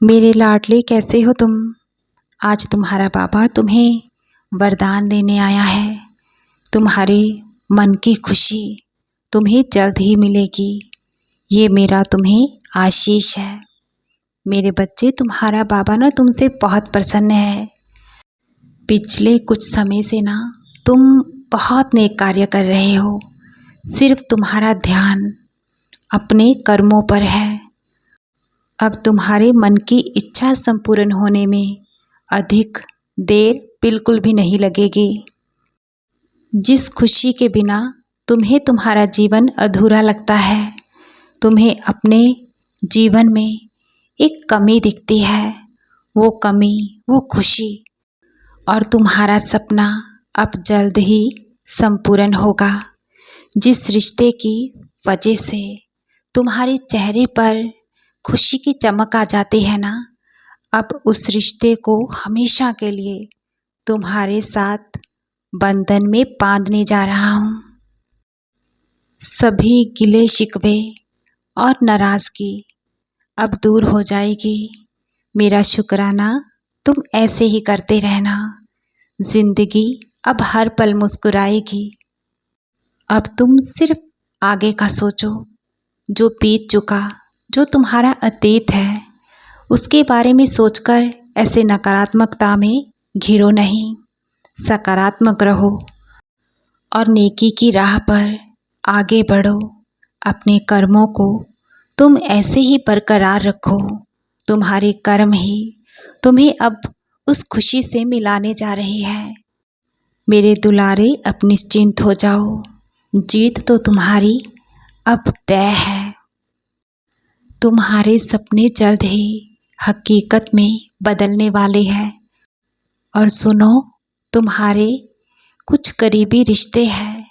मेरे लाडले, कैसे हो तुम? आज तुम्हारा बाबा तुम्हें वरदान देने आया है। तुम्हारे मन की खुशी तुम्हें जल्द ही मिलेगी। ये मेरा तुम्हें आशीष है। मेरे बच्चे, तुम्हारा बाबा ना तुमसे बहुत प्रसन्न है। पिछले कुछ समय से ना तुम बहुत नेक कार्य कर रहे हो। सिर्फ तुम्हारा ध्यान अपने कर्मों पर है। अब तुम्हारे मन की इच्छा संपूर्ण होने में अधिक देर बिल्कुल भी नहीं लगेगी। जिस खुशी के बिना तुम्हें तुम्हारा जीवन अधूरा लगता है, तुम्हें अपने जीवन में एक कमी दिखती है, वो कमी, वो खुशी और तुम्हारा सपना अब जल्द ही संपूर्ण होगा। जिस रिश्ते की वजह से तुम्हारे चेहरे पर खुशी की चमक आ जाती है ना, अब उस रिश्ते को हमेशा के लिए तुम्हारे साथ बंधन में बांधने जा रहा हूँ। सभी गिले शिकवे और नाराज़गी अब दूर हो जाएगी। मेरा शुक्राना तुम ऐसे ही करते रहना। जिंदगी अब हर पल मुस्कुराएगी। अब तुम सिर्फ आगे का सोचो। जो बीत चुका, जो तुम्हारा अतीत है, उसके बारे में सोचकर ऐसे नकारात्मकता में घिरो नहीं। सकारात्मक रहो और नेकी की राह पर आगे बढ़ो। अपने कर्मों को तुम ऐसे ही बरकरार रखो। तुम्हारे कर्म ही तुम्हें अब उस खुशी से मिलाने जा रही है। मेरे दुलारे, अब निश्चिंत हो जाओ। जीत तो तुम्हारी अब तय है। तुम्हारे सपने जल्द ही हकीकत में बदलने वाले हैं। और सुनो, तुम्हारे कुछ करीबी रिश्ते हैं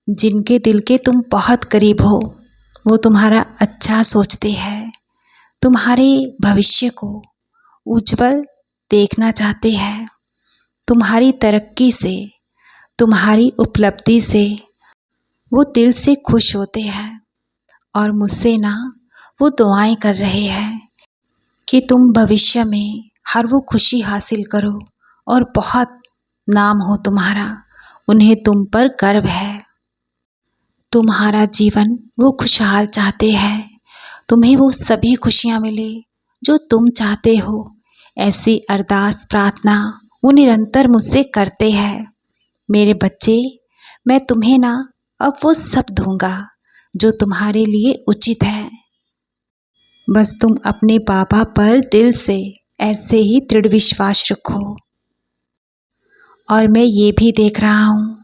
जिनके दिल के तुम बहुत करीब हो। वो तुम्हारा अच्छा सोचते हैं, तुम्हारे भविष्य को उज्जवल देखना चाहते हैं। तुम्हारी तरक्की से, तुम्हारी उपलब्धि से वो दिल से खुश होते हैं और मुझसे ना वो दुआएं कर रहे हैं कि तुम भविष्य में हर वो खुशी हासिल करो और बहुत नाम हो तुम्हारा। उन्हें तुम पर गर्व है। तुम्हारा जीवन वो खुशहाल चाहते हैं। तुम्हें वो सभी खुशियाँ मिले जो तुम चाहते हो। ऐसी अरदास प्रार्थना वो निरंतर मुझसे करते हैं। मेरे बच्चे, मैं तुम्हें ना अब वो सब दूंगा जो तुम्हारे लिए उचित है। बस तुम अपने बाबा पर दिल से ऐसे ही दृढ़ विश्वास रखो। और मैं ये भी देख रहा हूँ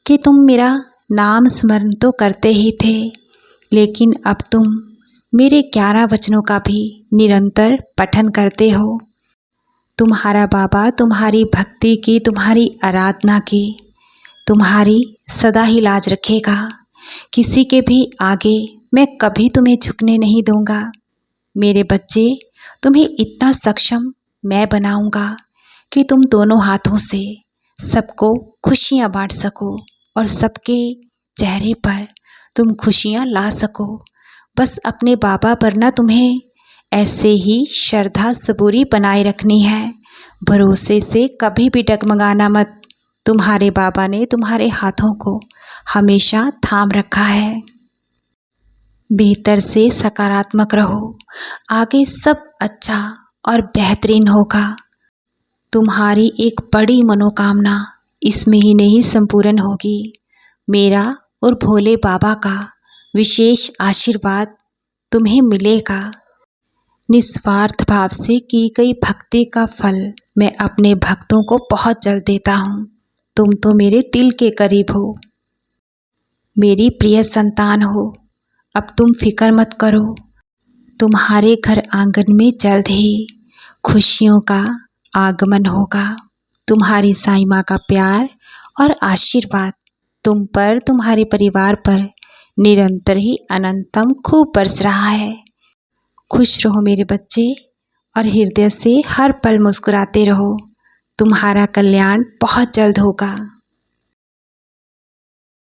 कि तुम मेरा नाम स्मरण तो करते ही थे, लेकिन अब तुम मेरे 11 वचनों का भी निरंतर पठन करते हो। तुम्हारा बाबा तुम्हारी भक्ति की, तुम्हारी आराधना की, तुम्हारी सदा ही लाज रखेगा। किसी के भी आगे मैं कभी तुम्हें झुकने नहीं दूंगा। मेरे बच्चे, तुम्हें इतना सक्षम मैं बनाऊंगा कि तुम दोनों हाथों से सबको खुशियां बांट सको और सबके चेहरे पर तुम खुशियां ला सको। बस अपने बाबा पर ना तुम्हें ऐसे ही श्रद्धा सबूरी बनाए रखनी है। भरोसे से कभी भी डगमगाना मत। तुम्हारे बाबा ने तुम्हारे हाथों को हमेशा थाम रखा है। बेहतर से सकारात्मक रहो। आगे सब अच्छा और बेहतरीन होगा। तुम्हारी एक बड़ी मनोकामना इस महीने ही संपूर्ण होगी। मेरा और भोले बाबा का विशेष आशीर्वाद तुम्हें मिलेगा। निस्वार्थ भाव से की गई भक्ति का फल मैं अपने भक्तों को बहुत जल्द देता हूँ। तुम तो मेरे दिल के करीब हो, मेरी प्रिय संतान हो। अब तुम फिक्र मत करो। तुम्हारे घर आंगन में जल्द ही खुशियों का आगमन होगा। तुम्हारी साईं माँ का प्यार और आशीर्वाद तुम पर, तुम्हारे परिवार पर निरंतर ही अनंतम खूब बरस रहा है। खुश रहो मेरे बच्चे और हृदय से हर पल मुस्कुराते रहो। तुम्हारा कल्याण बहुत जल्द होगा।